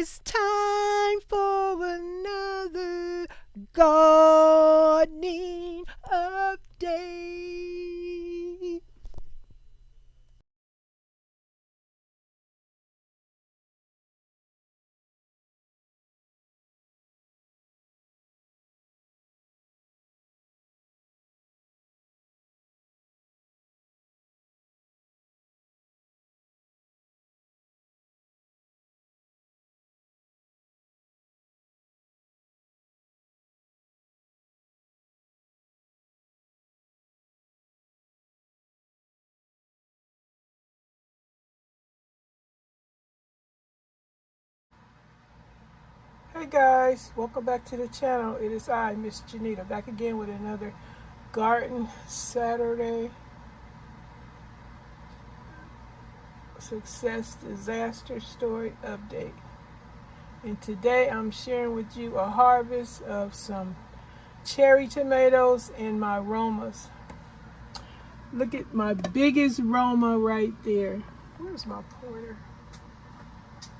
It's time for another gardening update. Hey guys, welcome back to the channel. It is I, Miss Janita, back again with another Garden Saturday Success Disaster Story Update. And today I'm sharing with you a harvest of some cherry tomatoes in my Romas. Look at my biggest Roma right there. Where's my pointer?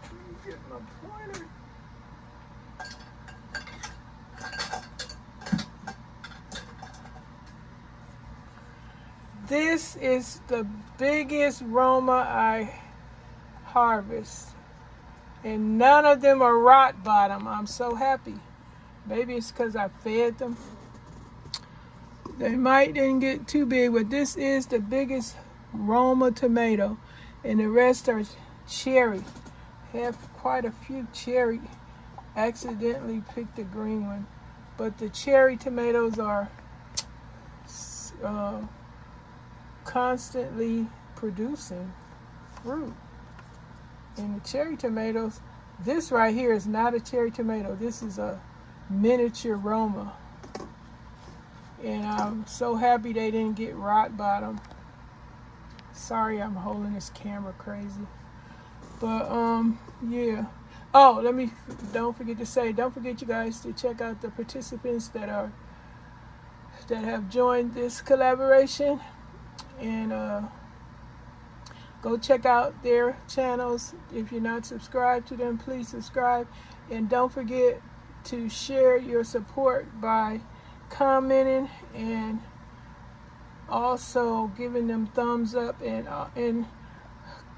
Let me get my pointer. This is the biggest Roma I harvest. And none of them are rot bottom. I'm so happy. Maybe it's because I fed them. They didn't get too big, but this is the biggest Roma tomato. And the rest are cherry. Have quite a few cherry. Accidentally picked the green one. But the cherry tomatoes are constantly producing fruit. And the cherry tomatoes, this right here is not a cherry tomato. This is a miniature Roma. And I'm so happy they didn't get rot bottom. Sorry I'm holding this camera crazy. But yeah. Oh, don't forget you guys to check out the participants that have joined this collaboration. And go check out their channels. If you're not subscribed to them, please subscribe. And don't forget to share your support by commenting and also giving them thumbs up, and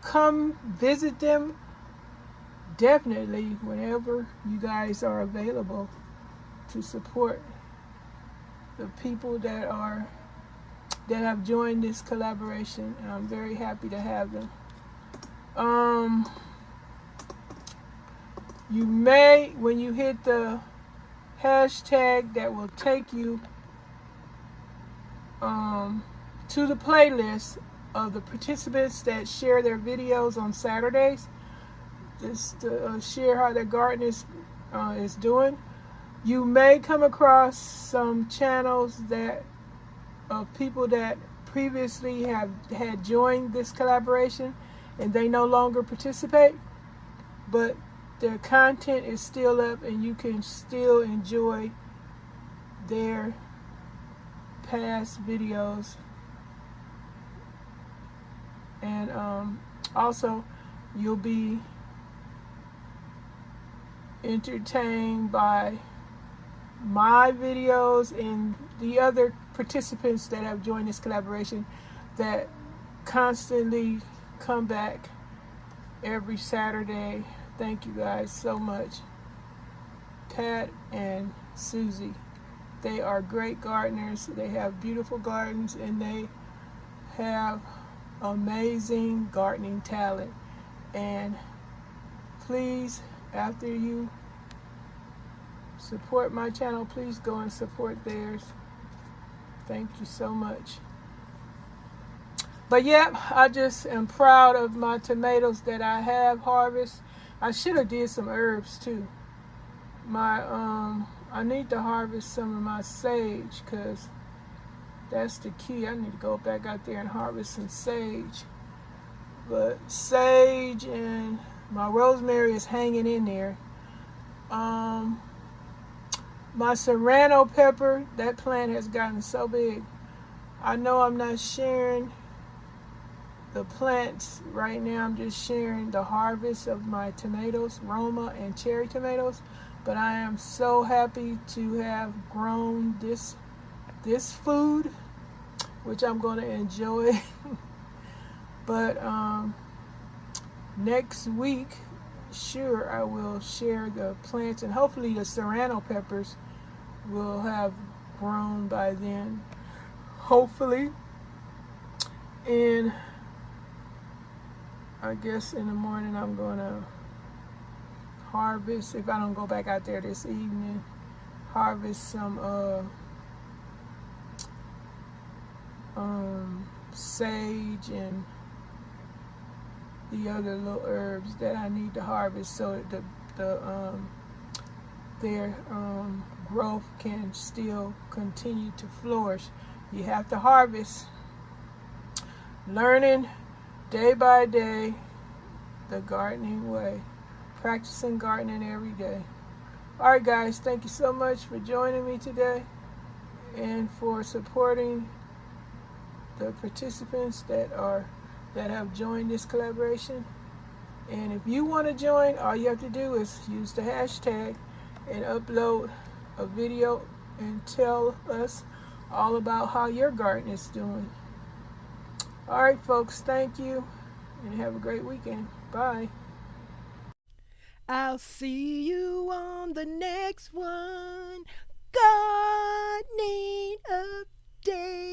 come visit them definitely whenever you guys are available to support the people that have joined this collaboration. And I'm very happy to have them. You may, when you hit the hashtag that will take you to the playlist of the participants that share their videos on Saturdays, just to share how their garden is doing, you may come across some channels of people that previously had joined this collaboration and they no longer participate, but their content is still up and you can still enjoy their past videos. And also you'll be entertained by my videos and the other participants that have joined this collaboration that constantly come back every Saturday. Thank you guys so much. Pat and Susie, they are great gardeners. They have beautiful gardens and they have amazing gardening talent. And please, after you support my channel, please go and support theirs. Thank you so much. But yeah, I just am proud of my tomatoes that I have harvested. I should have did some herbs too. I need to harvest some of my sage, because that's the key. I need to go back out there and harvest some sage. But sage and my rosemary is hanging in there. My serrano pepper, that plant has gotten so big. I know I'm not sharing the plants. Right now I'm just sharing the harvest of my tomatoes, Roma and cherry tomatoes. But I am so happy to have grown this food, which I'm going to enjoy. But next week, sure, I will share the plants, and hopefully the serrano peppers will have grown by then, hopefully. And I guess in the morning I'm going to harvest, if I don't go back out there this evening, harvest some sage and the other little herbs that I need to harvest so that their growth can still continue to flourish. You have to harvest. Learning day by day the gardening way. Practicing gardening every day. All right, guys, thank you so much for joining me today and for supporting the participants that have joined this collaboration. And if you want to join, all you have to do is use the hashtag and upload a video and tell us all about how your garden is doing. All right, folks, thank you and have a great weekend. Bye. I'll see you on the next one. Gardening update.